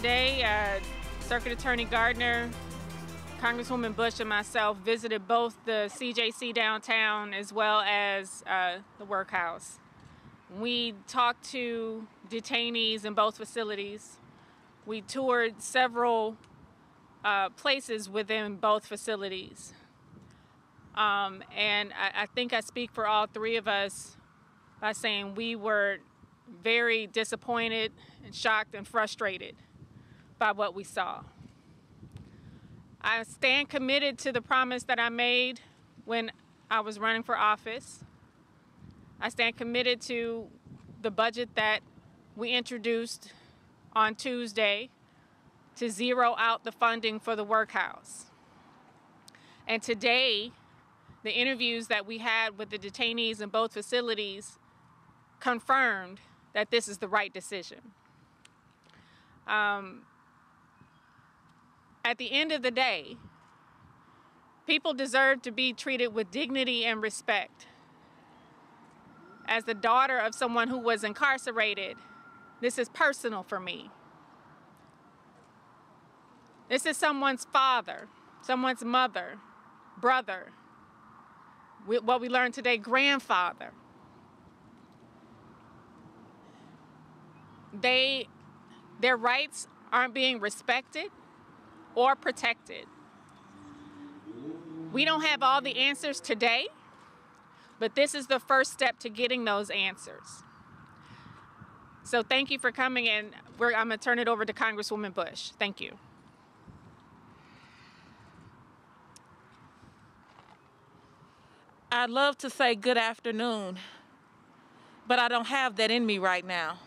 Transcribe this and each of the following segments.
Today, Circuit Attorney Gardner, Congresswoman Bush, and myself visited both the CJC downtown as well as the workhouse. We talked to detainees in both facilities. We toured several places within both facilities. And I think I speak for all three of us by saying we were very disappointed and shocked and frustrated by what we saw. I stand committed to the promise that I made when I was running for office. I stand committed to the budget that we introduced on Tuesday to zero out the funding for the workhouse. And today, the interviews that we had with the detainees in both facilities confirmed that this is the right decision. At the end of the day, people deserve to be treated with dignity and respect. As the daughter of someone who was incarcerated, this is personal for me. This is someone's father, someone's mother, brother, what we learned today, grandfather. Their rights aren't being respected or protected. We don't have all the answers today, but this is the first step to getting those answers. So thank you for coming, and I'm going to turn it over to Congresswoman Bush. Thank you. I'd love to say good afternoon, but I don't have that in me right now.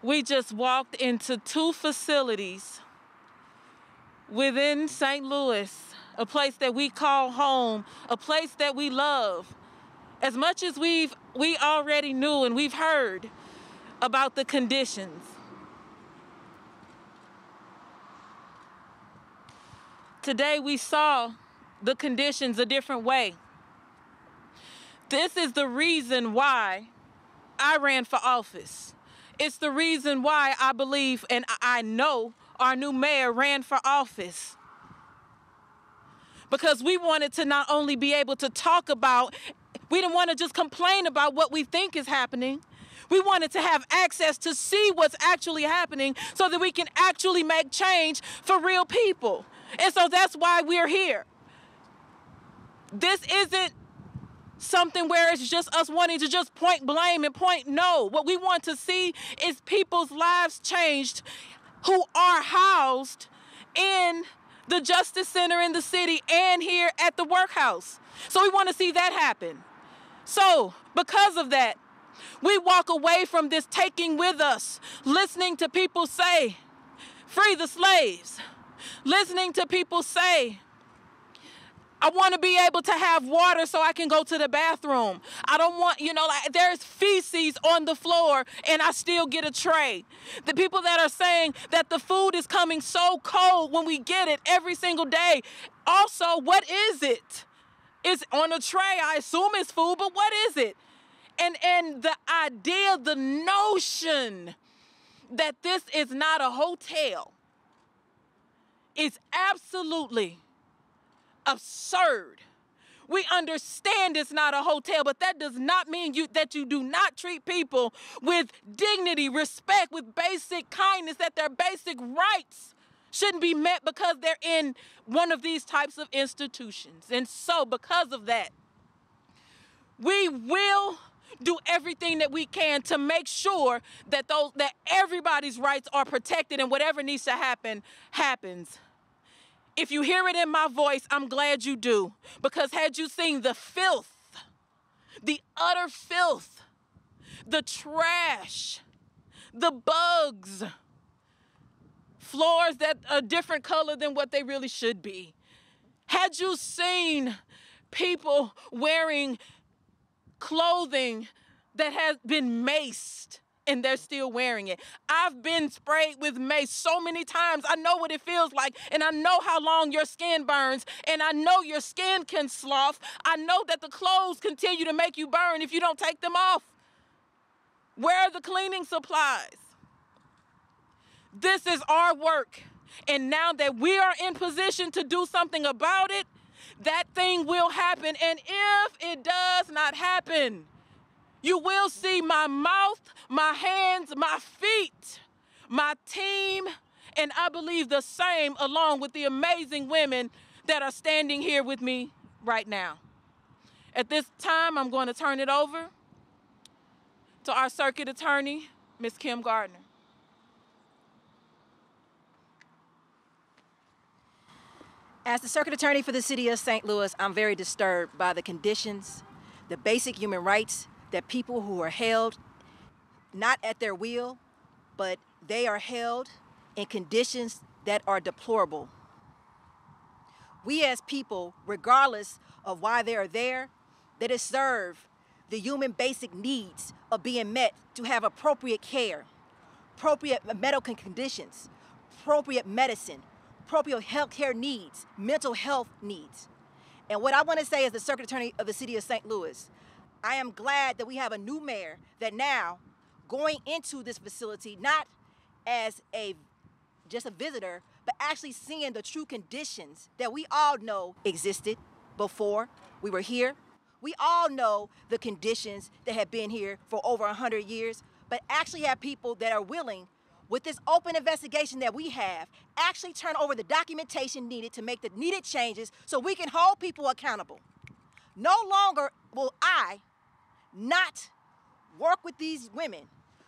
We just walked into two facilities within St. Louis, a place that we call home, a place that we love. As much as we already knew and we've heard about the conditions. Today we saw the conditions a different way. This is the reason why I ran for office. It's the reason why I believe and I know our new mayor ran for office. Because we wanted to not only be able to talk about, we didn't want to just complain about what we think is happening. We wanted to have access to see what's actually happening so that we can actually make change for real people. And so that's why we're here. This isn't something where it's just us wanting to just point blame and point no. What we want to see is people's lives changed who are housed in the Justice Center in the city and here at the workhouse. So we want to see that happen. So because of that, we walk away from this taking with us, listening to people say, free the slaves, listening to people say, I want to be able to have water so I can go to the bathroom. I don't want, like there's feces on the floor and I still get a tray. The people that are saying that the food is coming so cold when we get it every single day. Also, what is it? It's on a tray. I assume it's food, but what is it? And the idea, the notion that this is not a hotel is absolutely absurd. We understand it's not a hotel, but that does not mean that you do not treat people with dignity, respect, with basic kindness, that their basic rights shouldn't be met because they're in one of these types of institutions. And so because of that, we will do everything that we can to make sure that that everybody's rights are protected and whatever needs to happen, happens. If you hear it in my voice, I'm glad you do. Because had you seen the filth, the utter filth, the trash, the bugs, floors that are a different color than what they really should be. Had you seen people wearing clothing that has been maced and they're still wearing it. I've been sprayed with mace so many times. I know what it feels like, and I know how long your skin burns, and I know your skin can slough. I know that the clothes continue to make you burn if you don't take them off. Where are the cleaning supplies? This is our work. And now that we are in position to do something about it, that thing will happen. And if it does not happen, you will see my mouth, my hands, my feet, my team, and I believe the same along with the amazing women that are standing here with me right now. At this time, I'm going to turn it over to our circuit attorney, Ms. Kim Gardner. As the circuit attorney for the city of St. Louis, I'm very disturbed by the conditions, the basic human rights that people who are held not at their will, but they are held in conditions that are deplorable. We as people, regardless of why they are there, they deserve the human basic needs of being met to have appropriate care, appropriate medical conditions, appropriate medicine, appropriate health care needs, mental health needs. And what I want to say as the circuit attorney of the city of St. Louis, I am glad that we have a new mayor that now going into this facility, not as just a visitor, but actually seeing the true conditions that we all know existed before we were here. We all know the conditions that have been here for over 100 years, but actually have people that are willing, with this open investigation that we have, actually turn over the documentation needed to make the needed changes so we can hold people accountable. No longer will I not work with these women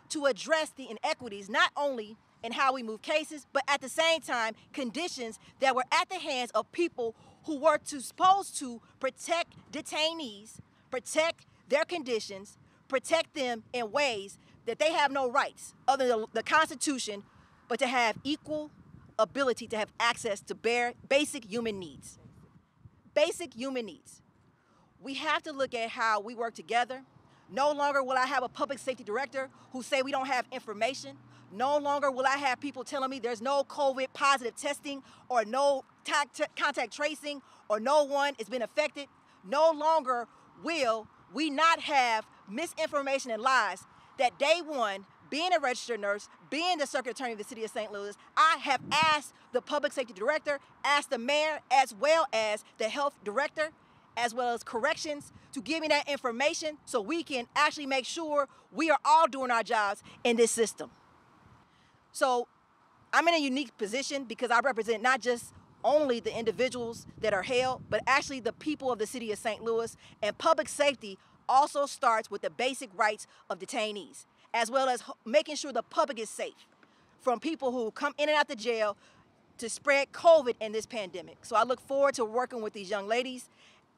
to address the inequities, not only in how we move cases, but at the same time, conditions that were at the hands of people who were supposed to protect detainees, protect their conditions, protect them in ways that they have no rights other than the Constitution, but to have equal ability to have access to basic human needs. Basic human needs. We have to look at how we work together. No longer will I have a public safety director who say we don't have information. No longer will I have people telling me there's no COVID positive testing or no contact tracing or no one has been affected. No longer will we not have misinformation and lies that day one, being a registered nurse, being the circuit attorney of the city of St. Louis, I have asked the public safety director, asked the mayor, as well as the health director, as well as corrections, to give me that information so we can actually make sure we are all doing our jobs in this system. So I'm in a unique position because I represent not just only the individuals that are held, but actually the people of the city of St. Louis. And public safety also starts with the basic rights of detainees, as well as making sure the public is safe from people who come in and out the jail to spread COVID in this pandemic. So I look forward to working with these young ladies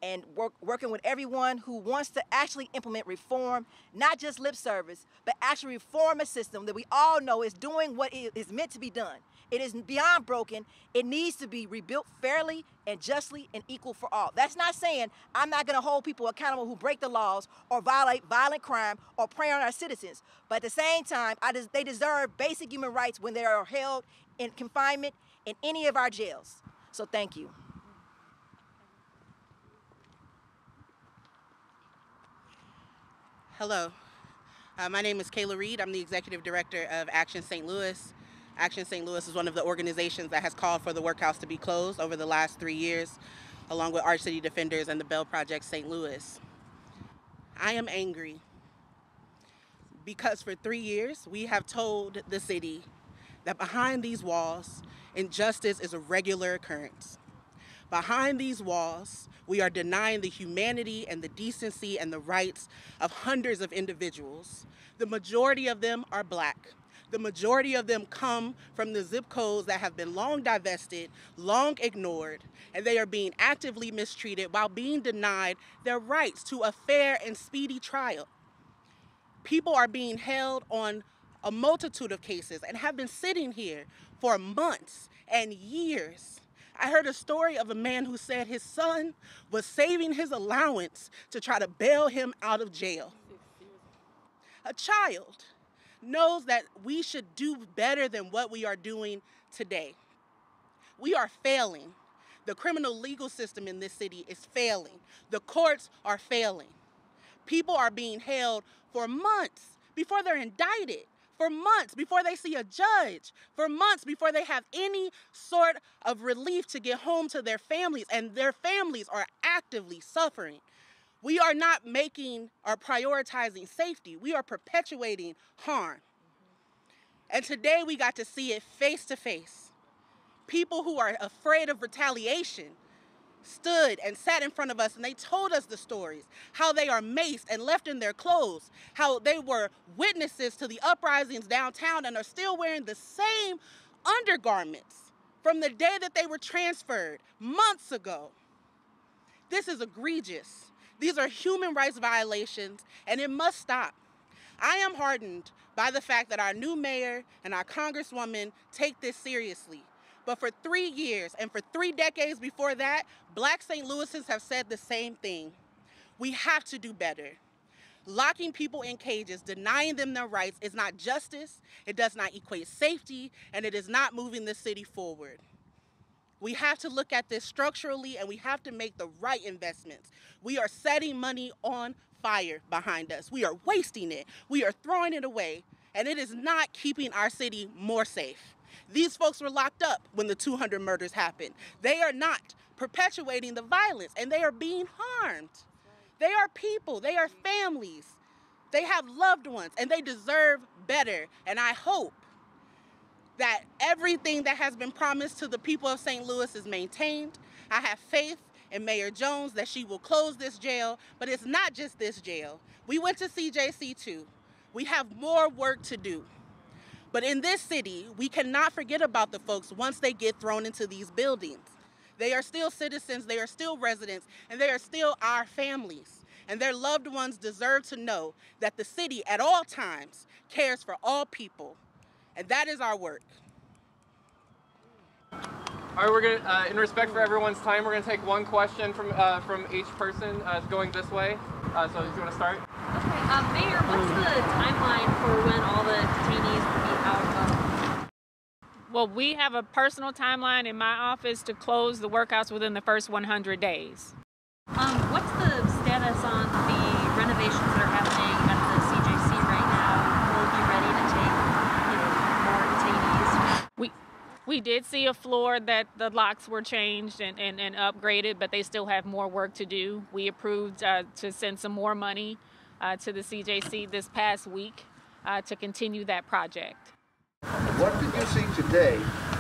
and working with everyone who wants to actually implement reform, not just lip service, but actually reform a system that we all know is doing what it is meant to be done. It is beyond broken. It needs to be rebuilt fairly and justly and equal for all. That's not saying I'm not going to hold people accountable who break the laws or violate violent crime or prey on our citizens. But at the same time, they deserve basic human rights when they are held in confinement in any of our jails. So thank you. Hello, my name is Kayla Reed. I'm the Executive Director of Action St. Louis. Action St. Louis is one of the organizations that has called for the workhouse to be closed over the last 3 years, along with Arch City Defenders and the Bell Project St. Louis. I am angry because for 3 years we have told the city that behind these walls, injustice is a regular occurrence. Behind these walls, we are denying the humanity and the decency and the rights of hundreds of individuals. The majority of them are Black. The majority of them come from the zip codes that have been long divested, long ignored, and they are being actively mistreated while being denied their rights to a fair and speedy trial. People are being held on a multitude of cases and have been sitting here for months and years. I heard a story of a man who said his son was saving his allowance to try to bail him out of jail. A child knows that we should do better than what we are doing today. We are failing. The criminal legal system in this city is failing. The courts are failing. People are being held for months before they're indicted for months before they see a judge, for months before they have any sort of relief to get home to their families, and their families are actively suffering. We are not making or prioritizing safety. We are perpetuating harm. And today we got to see it face to face. People who are afraid of retaliation stood and sat in front of us, and they told us the stories, how they are maced and left in their clothes, how they were witnesses to the uprisings downtown and are still wearing the same undergarments from the day that they were transferred months ago. This is egregious. These are human rights violations, and it must stop. I am heartened by the fact that our new mayor and our congresswoman take this seriously. But for 3 years and for 3 decades before that, Black St. Louisans have said the same thing. We have to do better. Locking people in cages, denying them their rights is not justice, it does not equate safety, and it is not moving the city forward. We have to look at this structurally, and we have to make the right investments. We are setting money on fire behind us. We are wasting it. We are throwing it away, and it is not keeping our city more safe. These folks were locked up when the 200 murders happened. They are not perpetuating the violence, and they are being harmed. They are people. They are families. They have loved ones, and they deserve better. And I hope that everything that has been promised to the people of St. Louis is maintained. I have faith in Mayor Jones that she will close this jail, but it's not just this jail. We went to CJC too. We have more work to do. But in this city, we cannot forget about the folks once they get thrown into these buildings. They are still citizens, they are still residents, and they are still our families. And their loved ones deserve to know that the city at all times cares for all people. And that is our work. All right, we're gonna, in respect for everyone's time, we're gonna take one question from each person going this way. So do you want to start? Okay, Mayor, what's the timeline for when all the detainees will be out of? Well, we have a personal timeline in my office to close the workhouse within the first 100 days. What's the status on the renovations that are happening at the CJC right now? Will it be ready to take, more detainees? We did see a floor that the locks were changed and upgraded, but they still have more work to do. We approved to send some more money to the CJC this past week to continue that project. What did you see today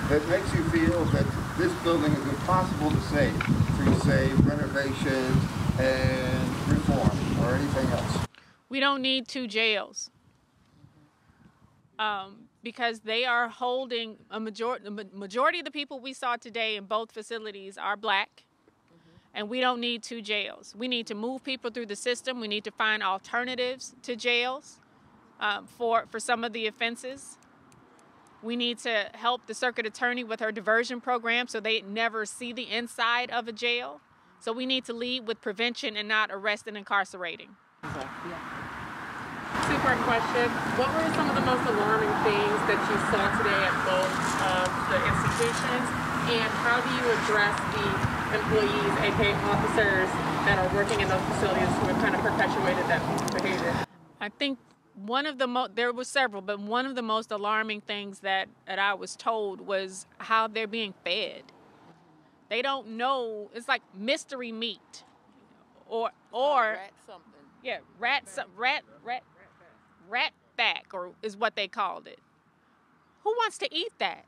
that makes you feel that this building is impossible to save through, say, renovation and reform or anything else? We don't need 2 jails. Because they are holding the majority of the people we saw today in both facilities are Black, and we don't need 2 jails. We need to move people through the system. We need to find alternatives to jails for some of the offenses. We need to help the circuit attorney with her diversion program so they never see the inside of a jail. So we need to lead with prevention and not arrest and incarcerating. Okay. Two-part question. What were some of the most alarming things that you saw today at both of the institutions, and how do you address the employees, aka officers, that are working in those facilities who have kind of perpetuated that behavior? I think one of the there were several, but one of the most alarming things that I was told was how they're being fed. They don't know. It's like mystery meat, or rat something. Yeah, rat back, or is what they called it. Who wants to eat that?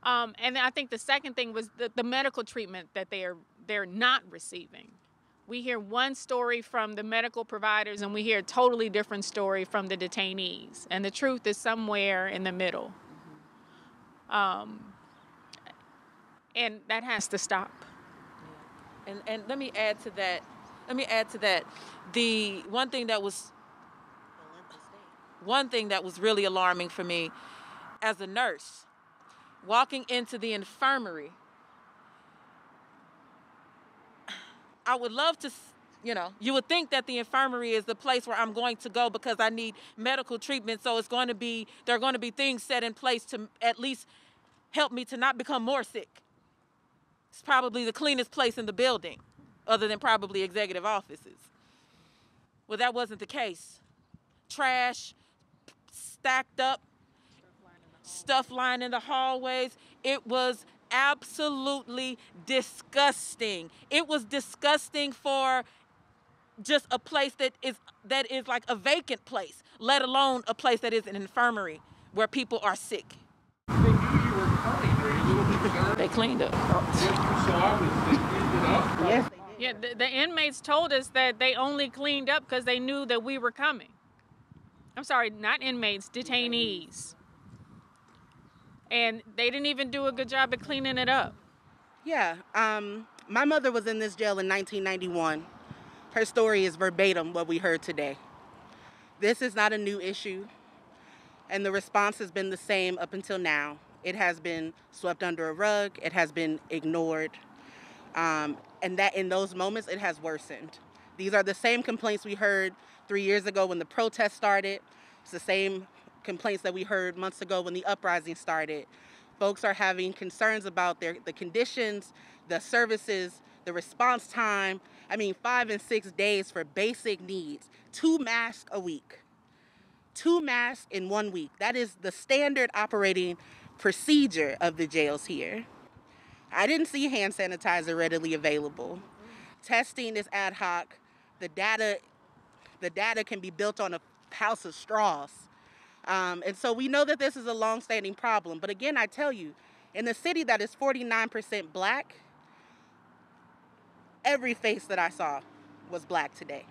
And I think the second thing was the medical treatment that they're not receiving. We hear one story from the medical providers, and we hear a totally different story from the detainees. And the truth is somewhere in the middle. And that has to stop. And let me add to that. The one thing that was really alarming for me as a nurse, walking into the infirmary, I would love to, you would think that the infirmary is the place where I'm going to go because I need medical treatment. So there are going to be things set in place to at least help me to not become more sick. It's probably the cleanest place in the building, other than probably executive offices. Well, that wasn't the case. Trash, stacked up, stuff lying in the hallways. It was absolutely disgusting. It was disgusting for just a place that is like a vacant place, let alone a place that is an infirmary where people are sick. They knew you were coming. Are you a little concerned? They cleaned up. What you saw was they cleaned it up? Yes. Yeah, the inmates told us that they only cleaned up because they knew that we were coming. I'm sorry, not inmates, detainees. And they didn't even do a good job at cleaning it up. Yeah. My mother was in this jail in 1991. Her story is verbatim what we heard today. This is not a new issue, and the response has been the same up until now. It has been swept under a rug. It has been ignored. And that in those moments, it has worsened. These are the same complaints we heard 3 years ago when the protest started. It's the same complaints that we heard months ago when the uprising started. Folks are having concerns about the conditions, the services, the response time. 5 and 6 days for basic needs. 2 masks a week. 2 masks in 1 week. That is the standard operating procedure of the jails here. I didn't see hand sanitizer readily available. Testing is ad hoc. The data can be built on a house of straws. And so we know that this is a long-standing problem. But again, I tell you, in a city that is 49% black, every face that I saw was black today.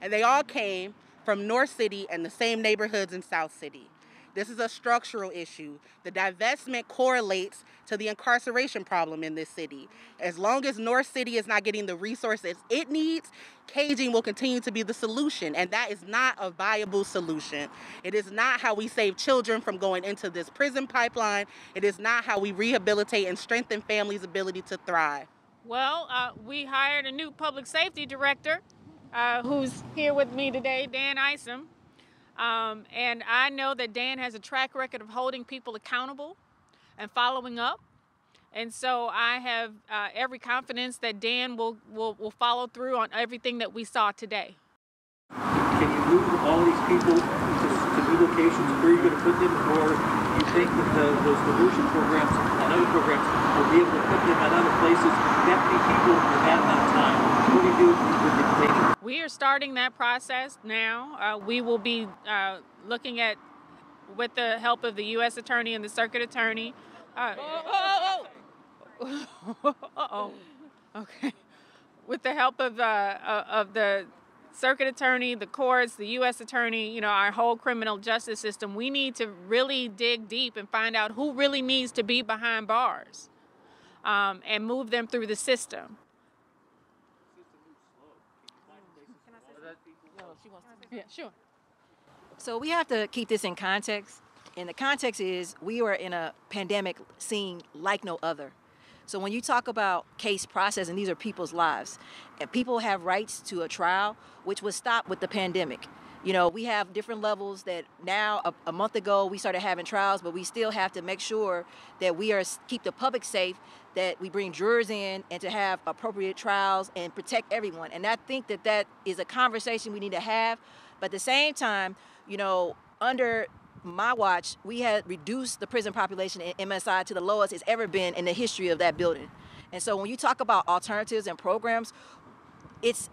And they all came from North City and the same neighborhoods in South City. This is a structural issue. The divestment correlates to the incarceration problem in this city. As long as North City is not getting the resources it needs, caging will continue to be the solution, and that is not a viable solution. It is not how we save children from going into this prison pipeline. It is not how we rehabilitate and strengthen families' ability to thrive. Well, we hired a new public safety director who's here with me today, Dan Isom. And I know that Dan has a track record of holding people accountable and following up. And so I have every confidence that Dan will follow through on everything that we saw today. Can you move all these people to new locations? Where are you going to put them? Or you think that those diversion programs and other programs will be able to put them at other places? That many people at that time. What do you do with the detainees? We are starting that process now. We will be looking at, with the help of the U.S. Attorney and the Circuit Attorney. Okay. With the help of the Circuit Attorney, the courts, the U.S. Attorney, our whole criminal justice system, we need to really dig deep and find out who really needs to be behind bars and move them through the system. Yeah, sure. So we have to keep this in context. And the context is we are in a pandemic scene like no other. So when you talk about case processing, these are people's lives. And people have rights to a trial, which was stopped with the pandemic. We have different levels that now, a month ago, we started having trials, but we still have to make sure that we keep the public safe, that we bring jurors in and to have appropriate trials and protect everyone. And I think that is a conversation we need to have. But at the same time, under my watch, we had reduced the prison population in MSI to the lowest it's ever been in the history of that building. And so when you talk about alternatives and programs, it's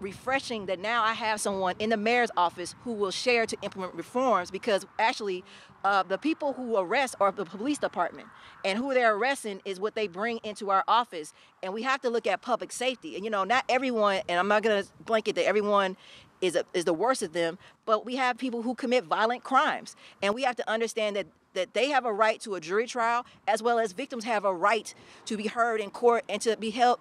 refreshing that now I have someone in the mayor's office who will share to implement reforms, because actually the people who arrest are the police department, and who they're arresting is what they bring into our office. And we have to look at public safety. And not everyone, and I'm not going to blanket that everyone is the worst of them, but we have people who commit violent crimes, and we have to understand that they have a right to a jury trial, as well as victims have a right to be heard in court and to be held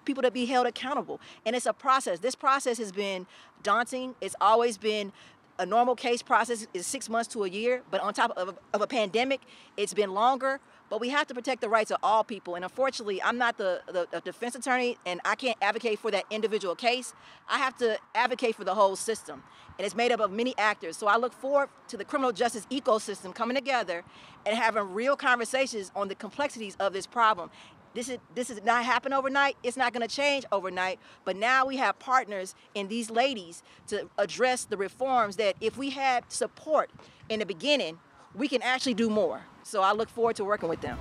accountable. And it's a process. This process has been daunting. It's always been a normal case process is 6 months to a year, but on top of a pandemic, it's been longer. But we have to protect the rights of all people. And unfortunately, I'm not the defense attorney, and I can't advocate for that individual case. I have to advocate for the whole system. And it's made up of many actors. So I look forward to the criminal justice ecosystem coming together and having real conversations on the complexities of this problem. This is not happen overnight. It's not going to change overnight. But now we have partners in these ladies to address the reforms that if we had support in the beginning, we can actually do more. So I look forward to working with them.